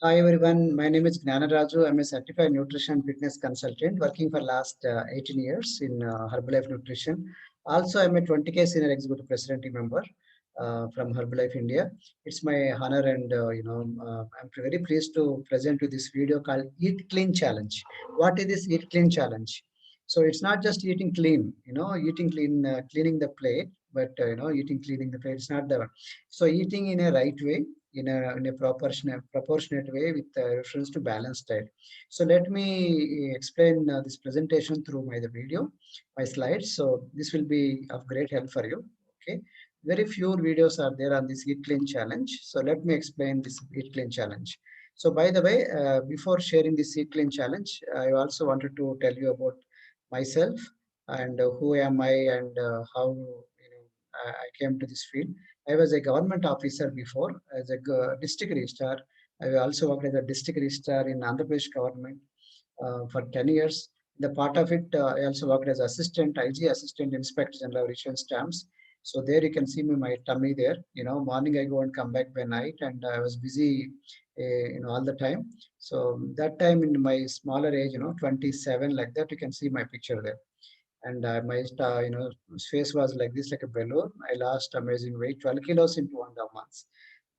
Hi everyone, my name is Gnana Raju. I'm a certified nutrition fitness consultant working for last 18 years in Herbalife Nutrition. Also, I'm a 20K senior executive president member from Herbalife India. It's my honor and I'm very pleased to present you this video called Eat Clean Challenge. What is this Eat Clean Challenge? So it's not just eating clean, eating clean, cleaning the plate, but eating cleaning the plate. It's not the so eating in a right way in a proportionate way with reference to balanced diet. So let me explain this presentation through my the video, my slides. So this will be of great help for you. Okay, very few videos are there on this Eat Clean challenge. So let me explain this Eat Clean challenge. So by the way, before sharing this Eat Clean challenge, I also wanted to tell you about myself and who am I and how I came to this field. I was a government officer before as a district registrar. I also worked as a district registrar in Andhra Pradesh government for 10 years. The part of it, I also worked as assistant, IG assistant, inspector general of issuance stamps. So there you can see me, my tummy there. Morning I go and come back by night, and I was busy, all the time. So that time in my smaller age, 27, like that, you can see my picture there. And my face was like this, like a balloon. I lost amazing weight, 12 kilos in 2.5 months.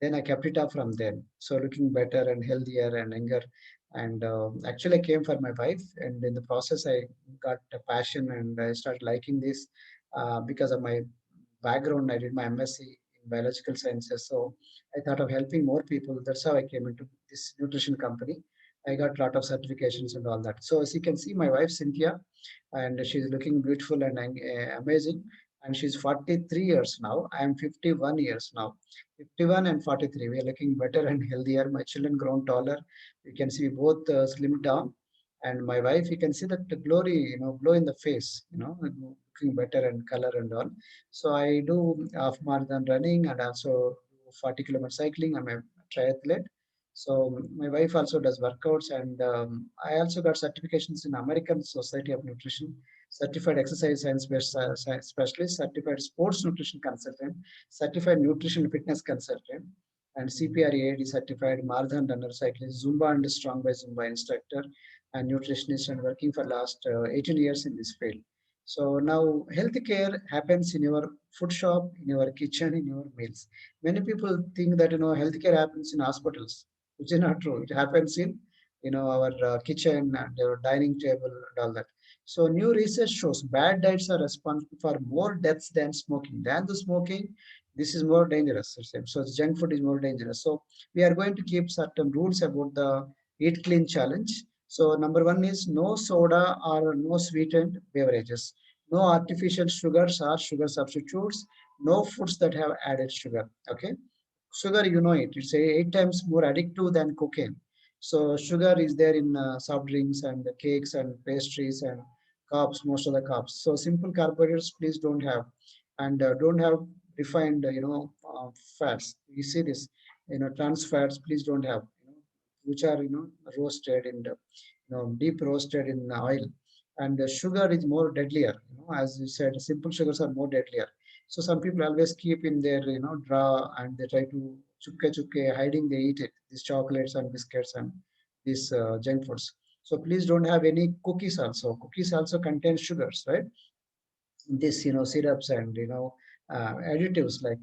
Then I kept it up from then, so looking better and healthier and younger. And actually I came for my wife, and in the process I got a passion and I started liking this because of my background. I did my MSc in biological sciences, so I thought of helping more people. That's how I came into this nutrition company. I got a lot of certifications and all that. So as you can see, my wife Cynthia, and she's looking beautiful and amazing. And she's 43 years now. I am 51 years now. 51 and 43. We are looking better and healthier. My children grown taller. You can see both slimmed down. And my wife, you can see that the glory, glow in the face, looking better and color and all. So I do half marathon running and also 40-kilometer cycling. I'm a triathlete. So my wife also does workouts, and I also got certifications in American Society of Nutrition, certified exercise science specialist, certified sports nutrition consultant, certified nutrition fitness consultant, and CPRAD certified marathon runner, cyclist, Zumba and Strong by Zumba instructor, and nutritionist, and working for last 18 years in this field. So now healthcare happens in your food shop, in your kitchen, in your meals. Many people think that healthcare happens in hospitals, which is not true. It happens in our kitchen and our dining table and all that. So new research shows bad diets are responsible for more deaths than smoking. Than the smoking, this is more dangerous. So junk food is more dangerous. So we are going to keep certain rules about the Eat Clean challenge. So number one is no soda or no sweetened beverages, no artificial sugars or sugar substitutes, no foods that have added sugar. Okay, sugar, it's 8 times more addictive than cocaine. So sugar is there in soft drinks and the cakes and pastries and carbs, most of the carbs. So simple carbohydrates, please don't have, and don't have refined, fats. You see this, trans fats, please don't have, which are roasted in the, deep roasted in oil. And the sugar is more deadlier. As you said, simple sugars are more deadlier. So some people always keep in their, drawer, and they try to chukke hiding. They eat it. These chocolates and biscuits and these junk foods. So please don't have any cookies also. Cookies also contain sugars, right? This syrups and additives like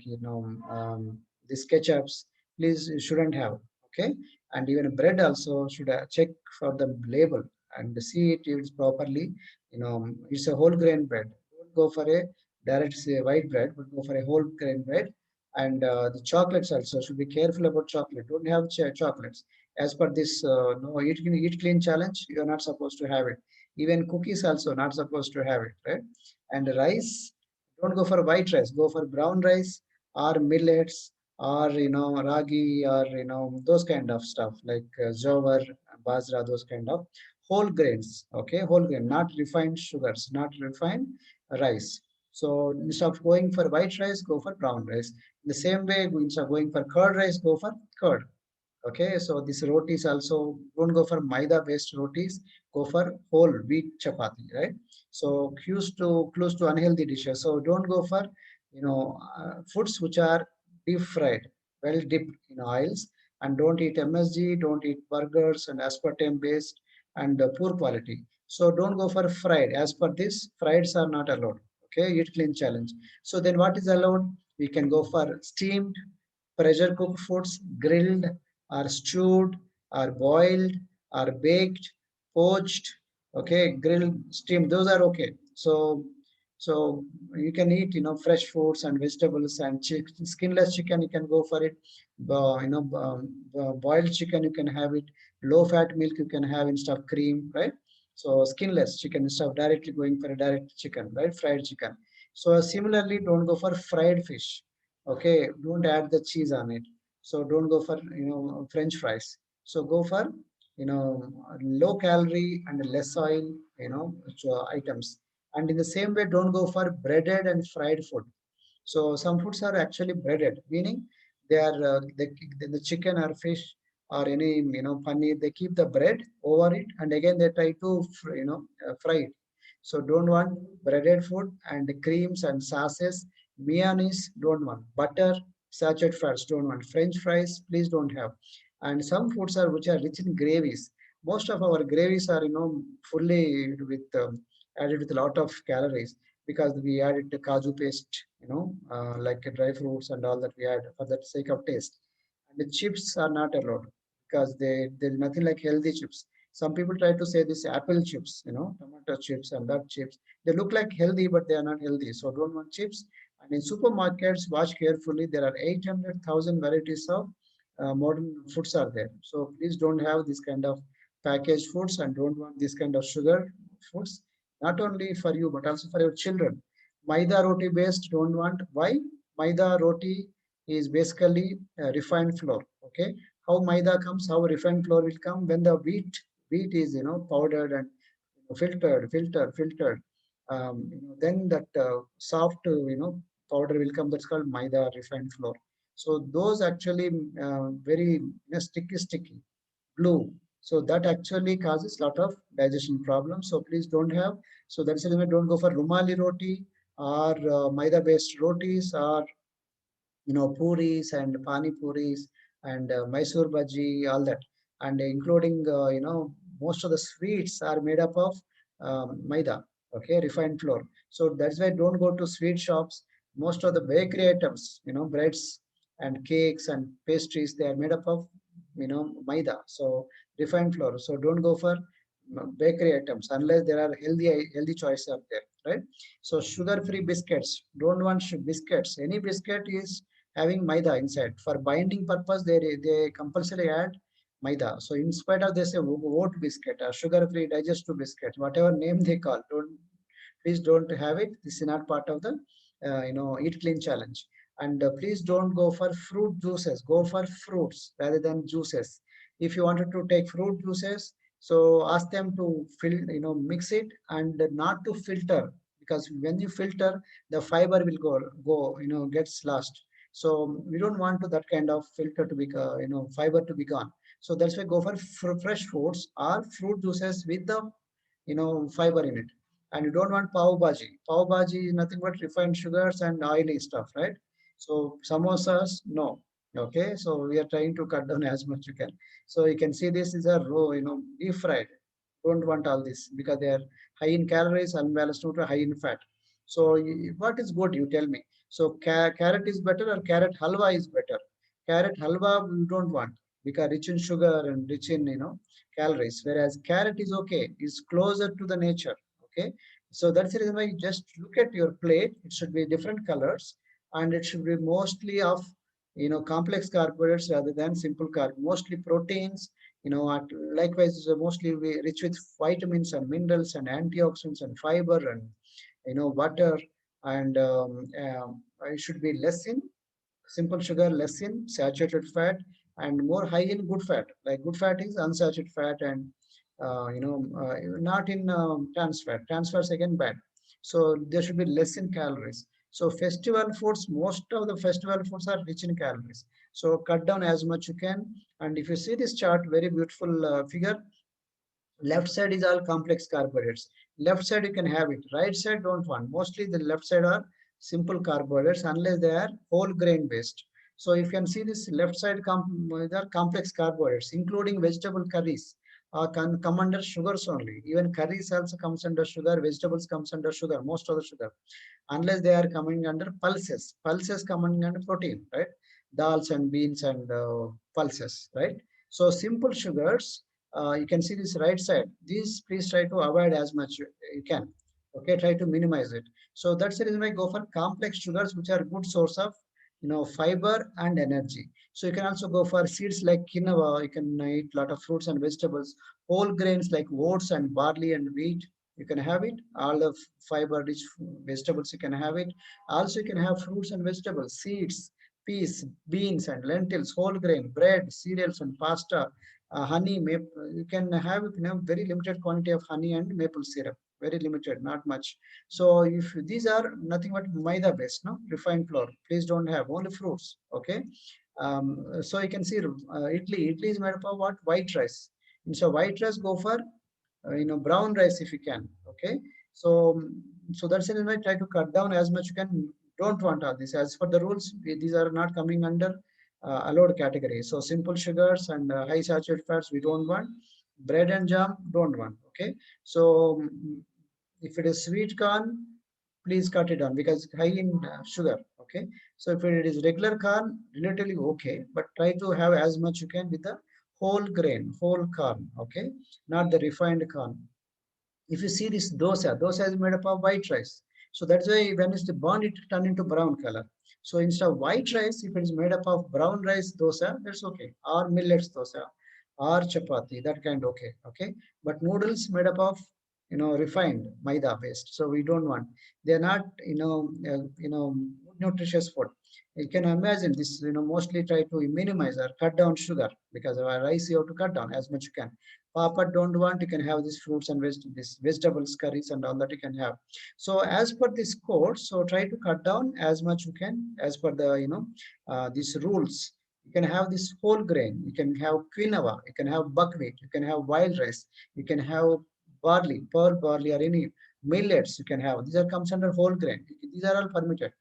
these ketchups, please you shouldn't have. Okay, and even bread also should check for the label and see it is properly. It's a whole grain bread. Don't go for a direct, say, white bread, but go for a whole grain bread. And the chocolates also should be careful about chocolate. Don't have chocolates as per this no eat clean challenge. You are not supposed to have it. Even cookies also not supposed to have it, right? And rice, don't go for white rice, go for brown rice or millets or ragi or those kind of stuff like jowar, bajra, those kind of whole grains. Okay, whole grain, not refined sugars, not refined rice. So instead of going for white rice, go for brown rice. In the same way, instead of going for curd rice, go for curd. Okay, so this rotis also, don't go for maida based rotis, go for whole wheat chapati, right? So close to unhealthy dishes. So don't go for foods which are deep fried, well dipped in oils, and don't eat MSG, don't eat burgers and aspartame based and poor quality. So don't go for fried. As per this, frieds are not allowed. Okay, eat clean challenge. So then what is allowed? We can go for steamed, pressure cooked foods, grilled or stewed or boiled or baked, poached, okay, grilled, steamed, those are okay. So you can eat, fresh fruits and vegetables and skinless chicken, you can go for it. Boiled chicken, you can have it. Low fat milk you can have instead of cream, right? So skinless chicken instead of directly going for a direct chicken, right? Fried chicken. So similarly, don't go for fried fish. Okay, don't add the cheese on it. So don't go for French fries. So go for low calorie and less oil items. And in the same way, don't go for breaded and fried food. So some foods are actually breaded, meaning they are the chicken or fish or any paneer. They keep the bread over it, and again they try to fry it. So don't want breaded food and creams and sauces. Mayonnaise don't want. Butter, saturated fats don't want. French fries, please don't have. And some foods are which are rich in gravies. Most of our gravies are fully with added with a lot of calories because we added the kaju paste, like dry fruits and all that we add for the sake of taste. And the chips are not allowed because there's nothing like healthy chips. Some people try to say this apple chips, tomato chips and that chips. They look like healthy, but they are not healthy. So don't want chips. And in supermarkets, watch carefully. There are 800,000 varieties of modern foods are there. So please don't have this kind of packaged foods and don't want this kind of sugar foods, not only for you but also for your children. Maida roti based don't want. Why? Maida roti is basically refined flour. Okay, how maida comes, how refined flour will come when the wheat is powdered and filtered. Then that soft powder will come. That's called maida refined flour. So those actually very sticky glue. So that actually causes a lot of digestion problems. So please don't have. So that's the reason don't go for rumali roti or maida based rotis or puris and pani puris and Mysore bhaji, all that, and including most of the sweets are made up of maida, okay, refined flour. So that's why don't go to sweet shops. Most of the bakery items, breads and cakes and pastries, they are made up of maida, so refined flour. So don't go for bakery items unless there are healthy choices out there, right? So sugar free biscuits, don't want biscuits. Any biscuit is having maida inside. For binding purpose, they compulsory add maida. So in spite of this, a oat biscuit, a sugar-free digestive biscuit, whatever name they call, please don't have it. This is not part of the eat clean challenge. And please don't go for fruit juices. Go for fruits rather than juices. If you wanted to take fruit juices, so ask them to mix it and not to filter, because when you filter, the fiber will gets lost. So we don't want to that kind of filter to be, fiber to be gone. So that's why go for fresh foods or fruit juices with the, fiber in it. And you don't want pav bhaji. Pav bhaji is nothing but refined sugars and oily stuff, right? So samosas, no. Okay, so we are trying to cut down as much you can. So you can see this is a raw, deep fried. Don't want all this because they are high in calories, unbalanced nutrient, high in fat. So what is good? You tell me. So carrot is better or carrot halwa is better? Carrot halwa you don't want because rich in sugar and rich in calories. Whereas carrot is okay, is closer to the nature. Okay, so that's the reason why you just look at your plate. It should be different colors and it should be mostly of complex carbohydrates rather than simple carb. Mostly proteins. Likewise, mostly rich with vitamins and minerals and antioxidants and fiber and butter and it should be less in simple sugar, less in saturated fat, and more high in good fat. Like good fat is unsaturated fat and not in trans fat. Trans fat is again bad. So there should be less in calories. So festival foods, most of the festival foods are rich in calories. So cut down as much you can. And if you see this chart, very beautiful figure. Left side is all complex carbohydrates. Left side you can have it. Right side don't want. Mostly the left side are simple carbohydrates unless they are whole grain based. So if you can see this left side, there are complex carbohydrates, including vegetable curries, come under sugars only. Even curries also comes under sugar, vegetables comes under sugar, most of the sugar, unless they are coming under pulses. Pulses coming under protein, right? Dals and beans and pulses, right? So simple sugars, you can see this right side. These please try to avoid as much you can. Okay, try to minimize it. So that's the reason I go for complex sugars, which are good source of fiber and energy. So you can also go for seeds like quinoa. You can eat a lot of fruits and vegetables. Whole grains like oats and barley and wheat, you can have it. All the fiber rich vegetables, you can have it. Also you can have fruits and vegetables, seeds, peas, beans and lentils, whole grain, bread, cereals and pasta, honey, maple. You can have very limited quantity of honey and maple syrup, very limited, not much. So if these are nothing but maida based, no refined flour, please don't have, only fruits. Okay. So you can see idli is made up of what? White rice. So white rice, go for brown rice if you can. Okay. So that's the reason I try to cut down as much you can. Don't want all this. As for the rules, these are not coming under allowed category. So simple sugars and high saturated fats we don't want. Bread and jam don't want. Okay. So if it is sweet corn, please cut it down because it's high in sugar. Okay. So if it is regular corn, relatively okay, but try to have as much you can with the whole grain, whole corn. Okay. Not the refined corn. If you see this dosa is made up of white rice. So that's why when it's burned, it turn into brown color. So instead of white rice, if it is made up of brown rice dosa, that's okay. Or millets dosa, or chapati, that kind okay. Okay. But noodles made up of refined maida based. So we don't want. They're not nutritious food. You can imagine this. Mostly try to minimize or cut down sugar because of our rice. You have to cut down as much you can. Papa don't want, you can have these fruits and vegetables, curries and all that you can have. So as per this course, so try to cut down as much you can as per the these rules. You can have this whole grain, you can have quinoa, you can have buckwheat, you can have wild rice, you can have barley, pearl barley or any millets you can have. These are comes under whole grain. These are all permitted.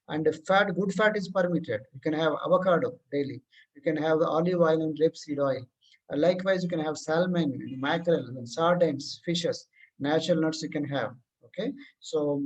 And fat, good fat is permitted. You can have avocado daily. You can have olive oil and rapeseed oil. Likewise, you can have salmon, mackerel, and sardines, fishes, natural nuts you can have. Okay. So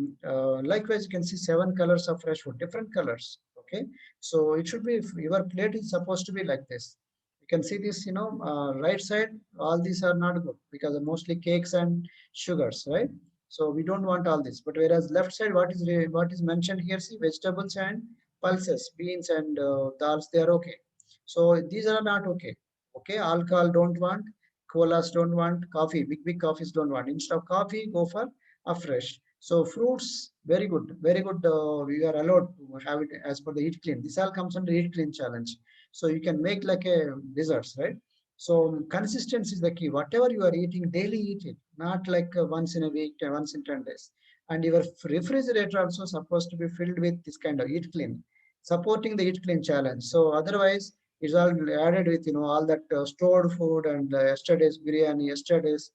likewise, you can see 7 colors of fresh food, different colors. Okay. So it should be, your plate is supposed to be like this. You can see this, right side, all these are not good because of mostly cakes and sugars, right? So we don't want all this. But whereas left side, what is mentioned here, see vegetables and pulses, beans and dals, they are okay. So these are not okay. Okay, alcohol don't want, colas don't want, coffee, big coffees don't want. Instead of coffee, go for a fresh. So fruits, very good, very good. We are allowed to have it as per the eat clean. This all comes under eat clean challenge. So you can make like a desserts, right? So consistency is the key. Whatever you are eating, daily eat it, not like once in a week, once in 10 days. And your refrigerator also supposed to be filled with this kind of eat clean, supporting the eat clean challenge. So otherwise, it's all added with all that stored food and yesterday's biryani, yesterday's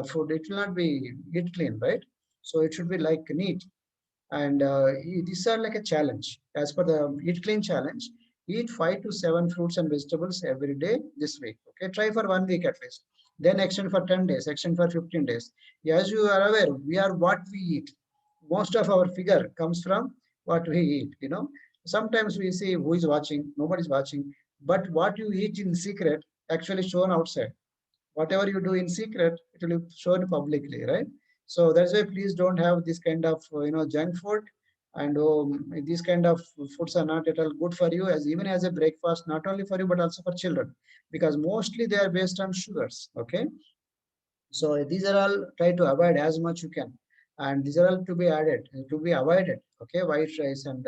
food. It will not be eat clean, right? So it should be like neat. And these are like a challenge. As per the Eat Clean challenge, eat 5 to 7 fruits and vegetables every day this week. Okay, try for 1 week at least. Then extend for 10 days, extend for 15 days. As you are aware, we are what we eat. Most of our figure comes from what we eat. Sometimes we see who is watching, nobody's watching, but what you eat in secret actually shown outside. Whatever you do in secret, it will be shown publicly, right? So that's why please don't have this kind of junk food, and these kind of foods are not at all good for you, as even as a breakfast, not only for you but also for children, because mostly they are based on sugars. Okay. So these are all, try to avoid as much you can, and these are all to be added, to be avoided. Okay, white rice and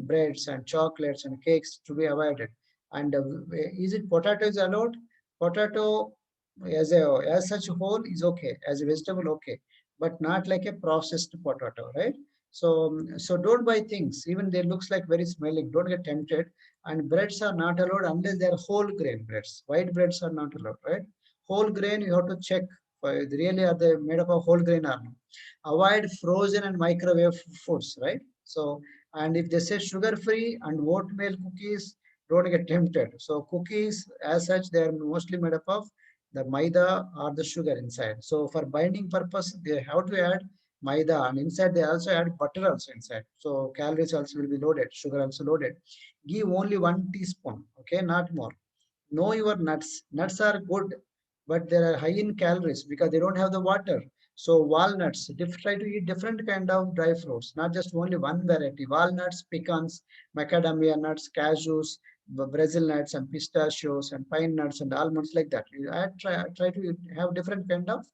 breads and chocolates and cakes to be avoided. And is it potato is allowed? Potato as such whole is okay, as a vegetable okay, but not like a processed potato, right? So don't buy things even they looks like very smelling. Don't get tempted. And breads are not allowed unless they are whole grain breads. White breads are not allowed, right? Whole grain, you have to check really are they made up of whole grain or not. Avoid frozen and microwave foods, right? So And if they say sugar free and oatmeal cookies, don't get tempted. So cookies as such, they are mostly made up of the maida or the sugar inside. So for binding purpose, they have to add maida, and inside they also add butter also inside. So calories also will be loaded, sugar also loaded. Give only 1 teaspoon, okay, not more. Know your nuts. Nuts are good, but they are high in calories because they don't have the water. So walnuts, try to eat different kind of dry fruits, not just only one variety. Walnuts, pecans, macadamia nuts, cashews, Brazil nuts, and pistachios, and pine nuts, and almonds, like that. Try to have different kind of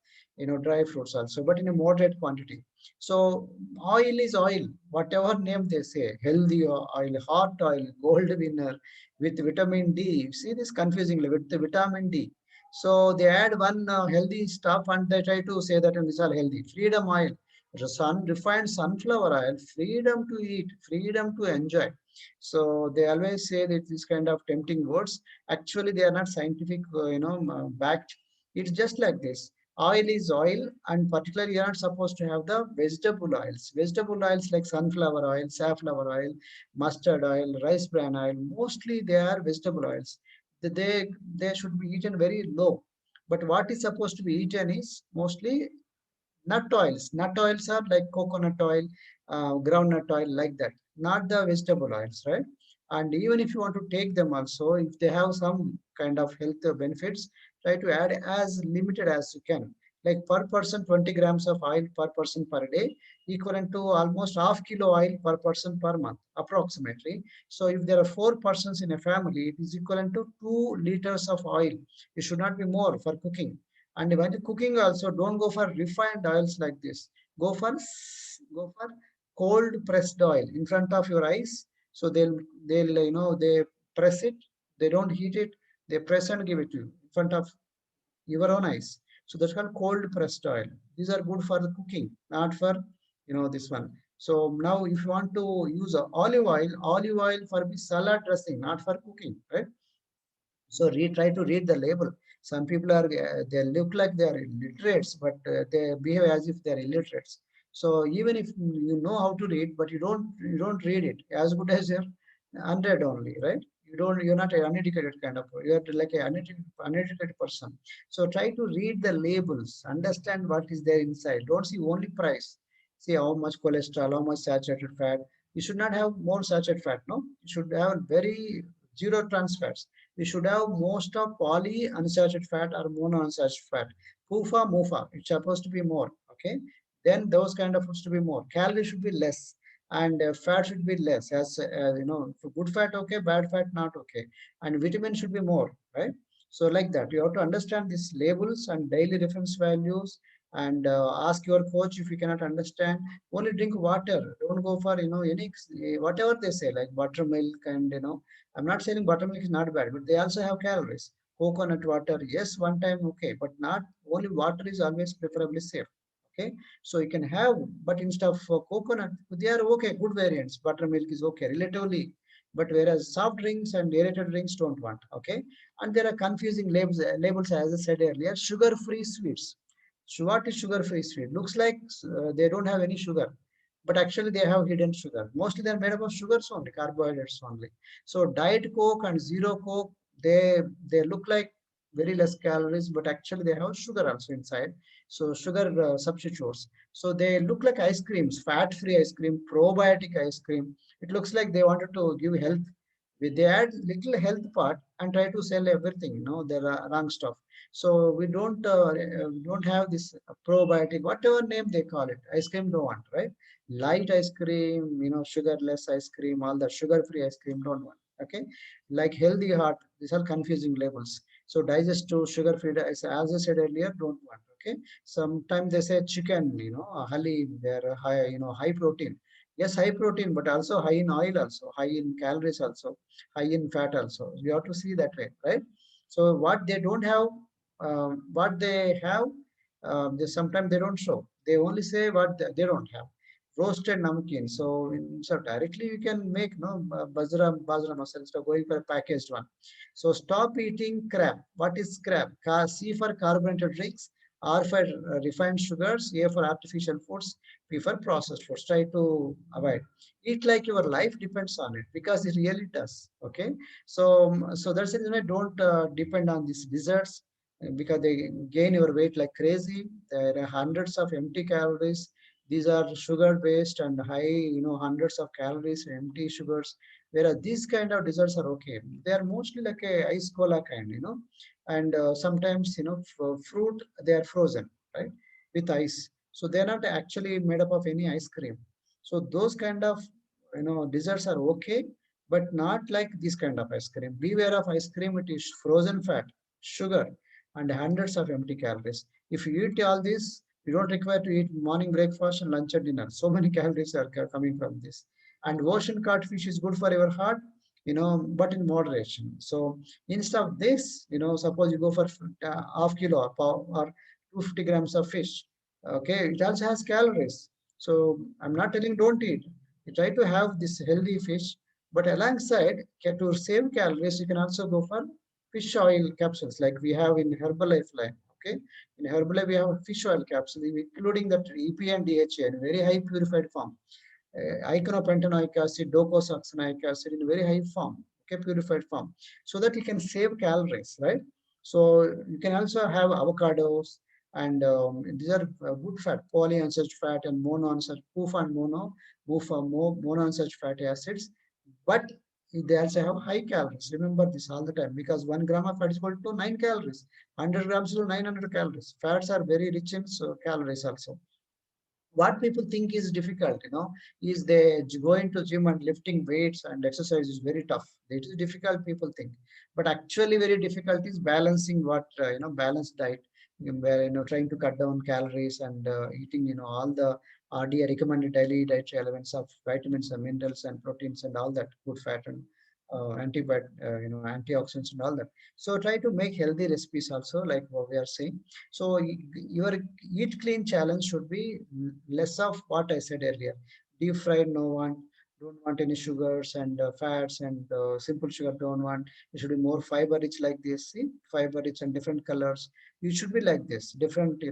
dry fruits also, but in a moderate quantity. So oil is oil, whatever name they say, healthy oil, hot oil, gold winner with vitamin D. See this confusingly with the vitamin D. So they add one healthy stuff and they try to say that it's all healthy. Freedom oil, refined sunflower oil, freedom to eat, freedom to enjoy. So they always say that this kind of tempting words. Actually, they are not scientific, backed. It's just like this. Oil is oil, and particularly you're not supposed to have the vegetable oils. Vegetable oils like sunflower oil, safflower oil, mustard oil, rice bran oil, mostly they are vegetable oils. They should be eaten very low. But what is supposed to be eaten is mostly nut oils. Nut oils are like coconut oil, groundnut oil, like that, not the vegetable oils, right? And even if you want to take them also, if they have some kind of health benefits, try to add as limited as you can. Like per person, 20 grams of oil per person per day, equivalent to almost half kilo oil per person per month, approximately. So if there are 4 persons in a family, it is equivalent to 2 liters of oil. It should not be more for cooking. And when cooking also, don't go for refined oils like this. Go for cold pressed oil in front of your eyes. So they'll they press it. They don't heat it. They press and give it to you in front of your own eyes. So that's called cold pressed oil. These are good for the cooking, not for this one. So now if you want to use olive oil for the salad dressing, not for cooking, right? So try to read the label. Some people are they look like they are illiterates, but they behave as if they are illiterates. So even if you know how to read, but you don't read it as good as you're unread only, right? You're not an uneducated kind of, you're like an uneducated person. So try to read the labels, understand what is there inside. Don't see only price. See how much cholesterol, how much saturated fat. You should not have more saturated fat, no? You should have very zero trans fats. We should have most of polyunsaturated fat or monounsaturated fat. PUFA, MUFA, it's supposed to be more. Okay. Then those kind of foods to be more. Calories should be less, and fat should be less. As for good fat, okay, bad fat, not okay. And vitamin should be more, right? So like that, you have to understand these labels and daily reference values, and ask your coach if you cannot understand. Only drink water. Don't go for any whatever they say like buttermilk and I'm not saying buttermilk is not bad, but they also have calories. Coconut water, yes, one time okay, but not only water is always preferably safe. Okay, so you can have, but instead of coconut, they are okay, good variants. Buttermilk is okay, relatively, but whereas soft drinks and aerated drinks don't want. Okay, and there are confusing labels. Labels, as I said earlier, sugar-free sweets. So what is sugar-free sweet? Looks like they don't have any sugar, but actually they have hidden sugar. Mostly they're made up of sugars only, carbohydrates only. So diet coke and zero coke, they look like very less calories, but actually they have sugar also inside. So sugar substitutes. So they look like ice creams, fat-free ice cream, probiotic ice cream. It looks like they wanted to give health. They add little health part and try to sell everything. There are wrong stuff. So we don't have this probiotic, whatever name they call it. Ice cream don't want, right? Light ice cream, sugarless ice cream, all the sugar-free ice cream don't want. Okay, like healthy heart, these are confusing labels. So digestive, sugar-free, as I said earlier, don't want. Okay, sometimes they say chicken, halim, they're high, high protein. Yes, high protein, but also high in oil, also high in calories, also high in fat, also. You have to see that way, right? So what they don't have, what they have, they sometimes they don't show. They only say what they don't have. Roasted namkeen. So directly you can make bajra masala instead of going for a packaged one. So stop eating crab. What is crab? C for carbonated drinks. R for refined sugars, A for artificial foods, P for processed foods. Try to avoid. Eat like your life depends on it, because it really does. Okay, so that's the reason I don't depend on these desserts, because they gain your weight like crazy. There are hundreds of empty calories. These are sugar based and high, hundreds of calories, empty sugars. Whereas these kind of desserts are okay. They are mostly like a ice cola kind, and sometimes, fruit, they are frozen, right, with ice. So they're not actually made up of any ice cream. So those kind of, desserts are okay, but not like this kind of ice cream. Beware of ice cream. It is frozen fat, sugar, and hundreds of empty calories. If you eat all this, you don't require to eat morning breakfast and lunch and dinner. So many calories are coming from this. And ocean codfish is good for your heart, but in moderation. So instead of this, suppose you go for half kilo or 250 grams of fish. Okay, it also has calories. So I'm not telling don't eat. You try to have this healthy fish, but alongside, to save calories, you can also go for fish oil capsules like we have in Herbalife line. Okay, in Herbalife we have a fish oil capsule, including that EPA and DHA in very high purified form, iconopantenoic acid, docosahexaenoic acid in very high form, okay, purified form, so that you can save calories, right? So you can also have avocados, and these are good fat, polyunsaturated fat and monounsaturated, PUF and monounsaturated fatty acids, but they also have high calories. Remember this all the time, because 1 gram of fat is equal to 9 calories. 100 grams to 900 calories. Fats are very rich in calories also. What people think is difficult, is they going to gym and lifting weights and exercise is very tough. It is difficult, people think, but actually very difficult is balancing what, balanced diet, where, trying to cut down calories and eating, all the RDA recommended daily dietary elements of vitamins and minerals and proteins and all that good fat and antioxidants and all that. So try to make healthy recipes also, like what we are saying. So your eat clean challenge should be less of what I said earlier. Deep fried, no one. Don't want any sugars and fats and simple sugar. Don't want. It should be more fiber rich like this. See, fiber rich and different colors. You should be like this. Different,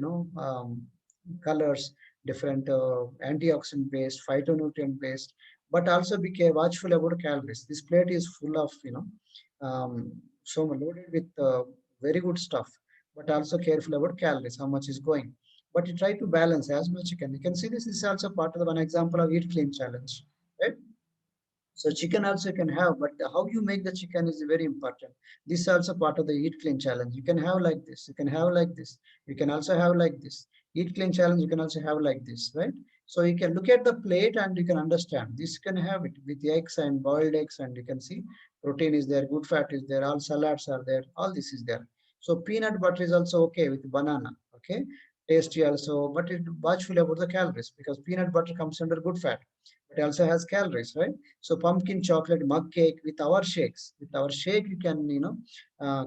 colors, different antioxidant based, phytonutrient based, but also be watchful about calories. This plate is full of, so loaded with very good stuff, but also careful about calories, how much is going. But you try to balance as much you can. You can see this is also part of the one example of eat clean challenge, right? So chicken also you can have, but how you make the chicken is very important. This is also part of the eat clean challenge. You can have like this, you can have like this, you can also have like this. Eat clean challenge, you can also have like this, right? So you can look at the plate and you can understand. This can have it with eggs and boiled eggs, and you can see protein is there, good fat is there, all salads are there, all this is there. So peanut butter is also okay with banana, okay? Tasty also, but it watchful about the calories, because peanut butter comes under good fat. It also has calories, right? So pumpkin chocolate mug cake with our shakes. With our shake, you can,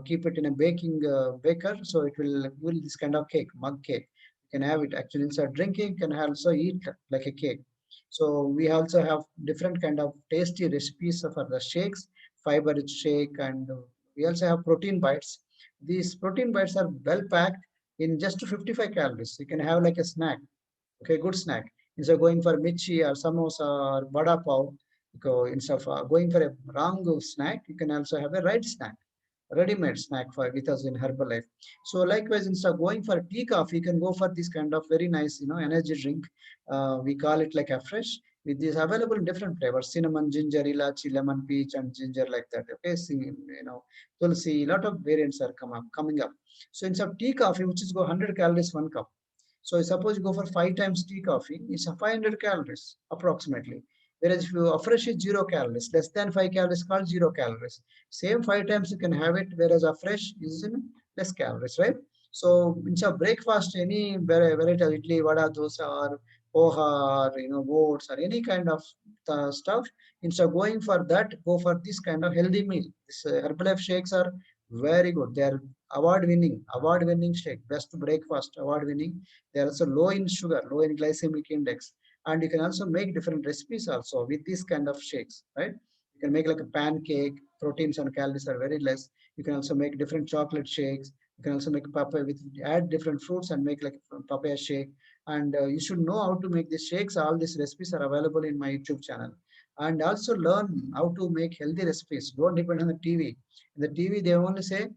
keep it in a baking baker, so it will this kind of cake, mug cake. You can have it actually instead of drinking. You can also eat like a cake. So we also have different kind of tasty recipes for the shakes, fiber rich shake, and we also have protein bites. These protein bites are well packed in just 55 calories. You can have like a snack. Okay, good snack. Instead of going for michi or samosa or vada pav, instead of going for a wrong snack, you can also have a right snack, ready-made snack for with us in Herbalife. So likewise, instead of going for tea, coffee, you can go for this kind of very nice, energy drink. We call it like a fresh. With this available in different flavors: cinnamon, ginger, ilachi, lemon, peach, and ginger like that. Okay, tulsi. A lot of variants are coming up. So instead of tea, coffee, which is go 100 calories 1 cup. So suppose you go for 5 times tea coffee, it's a 500 calories approximately. Whereas if you afresh is 0 calories, less than 5 calories called 0 calories. Same 5 times you can have it, whereas afresh is in less calories, right? So instead of breakfast, any variety of idli, vada, dosa, or poha, or oats, or any kind of stuff, instead of going for that, go for this kind of healthy meal. This Herbalife shakes are very good. They are award-winning shake, best breakfast, award-winning. They are also low in sugar, low in glycemic index, and you can also make different recipes also with these kind of shakes, right? You can make like a pancake. Proteins and calories are very less. You can also make different chocolate shakes. You can also make papaya with, add different fruits and make like a papaya shake. And you should know how to make these shakes. All these recipes are available in my YouTube channel. And also learn how to make healthy recipes. Don't depend on the TV. In the TV, they only say,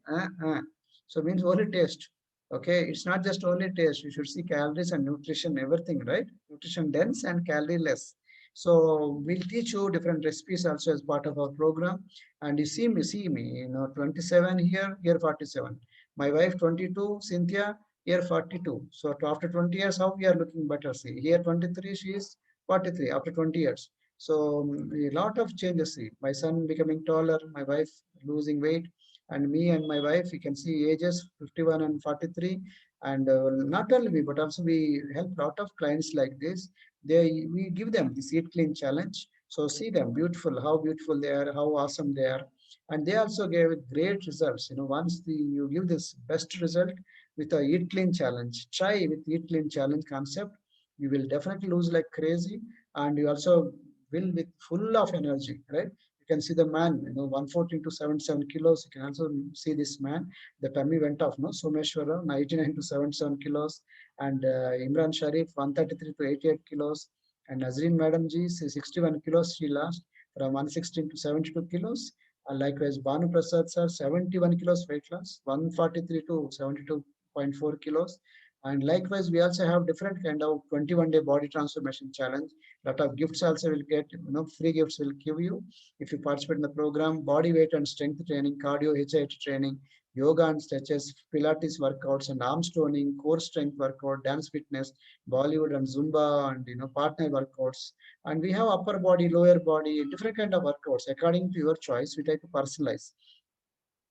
so means only taste. Okay, it's not just only taste. You should see calories and nutrition, everything, right? Nutrition dense and calorie less. So we'll teach you different recipes also as part of our program. And you see me, 27 here, here 47. My wife 22, Cynthia, here 42. So after 20 years, how we are looking better? See, here 23, she is 43 after 20 years. So a lot of changes. See, my son becoming taller, my wife losing weight, and me and my wife, we can see ages 51 and 43. And not only we, but also we help a lot of clients like this. We give them this Eat Clean challenge. So see them, how beautiful they are, how awesome they are. And they also gave great results. Once you give this best result with a Eat Clean challenge, try with Eat Clean challenge concept, you will definitely lose like crazy, and you also will with full of energy, right? You can see the man, 114 to 77 kilos. You can also see this man. The tummy went off, no? Someshwara, 99 to 77 kilos, and Imran Sharif, 133 to 88 kilos, and Nazreen Madam Ji, 61 kilos she lost from 116 to 72 kilos. Likewise, Banu Prasad sir, 71 kilos weight loss, 143 to 72.4 kilos. And likewise, we also have different kind of 21-day body transformation challenge. Lot of gifts also will get, free gifts will give you if you participate in the program. Body weight and strength training, cardio, HIIT training, yoga and stretches, Pilates workouts and arm toning, core strength workout, dance fitness, Bollywood and Zumba, and partner workouts. And we have upper body, lower body, different kind of workouts according to your choice. We try to personalize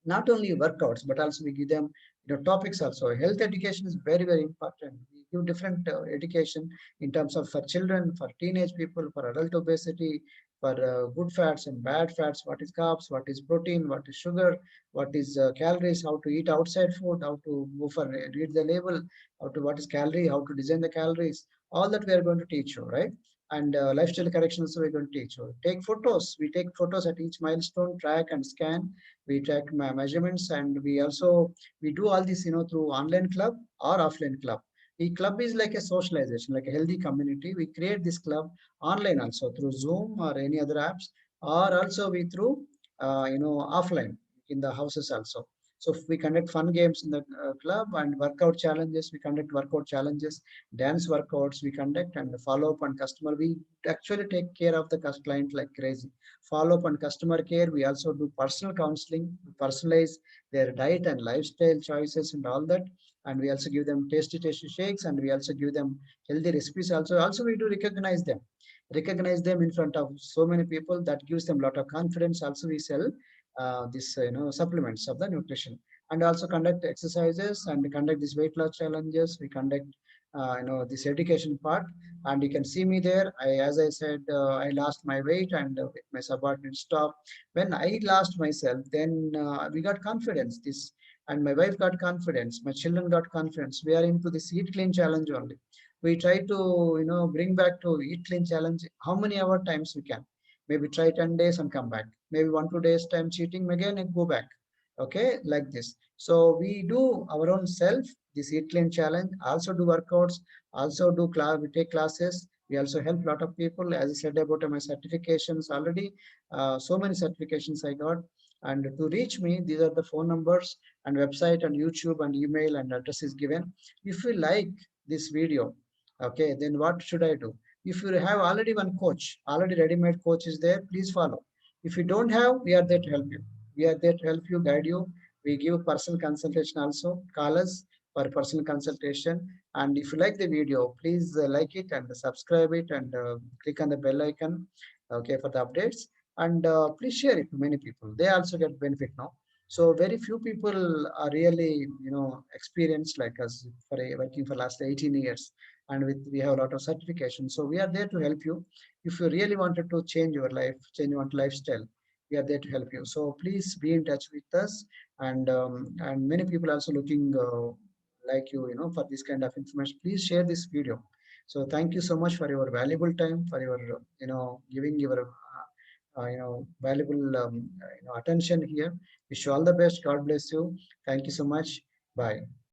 not only workouts, but also we give them topics also. Health education is very, very important. We give different education in terms of for children, for teenage people, for adult obesity, for good fats and bad fats, what is carbs, what is protein, what is sugar, what is calories, how to eat outside food, how to go for read the label, how to what is calorie, how to design the calories. All that we are going to teach you, right? And lifestyle corrections we're going to teach you. Take photos. We take photos at each milestone, track and scan. We track measurements, and we do all this through online club or offline club. The club is like a socialization, like a healthy community. We create this club online also through Zoom or any other apps, or also we through offline in the houses also. So if we conduct fun games in the club, and workout challenges, we conduct workout challenges, dance workouts we conduct, and follow up on customer. We actually take care of the client like crazy. Follow up on customer care. We also do personal counseling, personalize their diet and lifestyle choices and all that. And we also give them tasty shakes, and we also give them healthy recipes. Also we do recognize them in front of so many people. That gives them a lot of confidence. Also we sell this supplements of the nutrition, and also conduct exercises and conduct these weight loss challenges. We conduct this education part, and you can see me there. As I said, I lost my weight, and with my subordinate staff. When I lost myself, then we got confidence. This and my wife got confidence. My children got confidence. We are into this Eat Clean challenge only. We try to bring back to Eat Clean challenge. How many hour times we can? Maybe try 10 days and come back. Maybe 1 2 days time cheating again and go back. Okay, like this. So we do our own self this Eat Clean challenge. Also do workouts. Also do class. We take classes. We also help a lot of people. As I said about my certifications already, so many certifications I got. And to reach me, these are the phone numbers and website and YouTube and email and address is given. If you like this video, okay, then what should I do? If you have already one coach, already ready-made coach is there, please follow. If you don't have, we are there to help you. We are there to help you, guide you. We give personal consultation also. Call us for personal consultation. And if you like the video, please like it and subscribe it, and click on the bell icon, okay, for the updates. And please share it to many people. They also get benefit now. So very few people are really, experienced like us for working for last 18 years. And we have a lot of certification. So we are there to help you. If you really wanted to change your life, change your lifestyle, we are there to help you. So please be in touch with us. And many people also looking like for this kind of information. Please share this video. So thank you so much for your valuable time, for your giving your valuable attention here. Wish you all the best. God bless you. Thank you so much. Bye.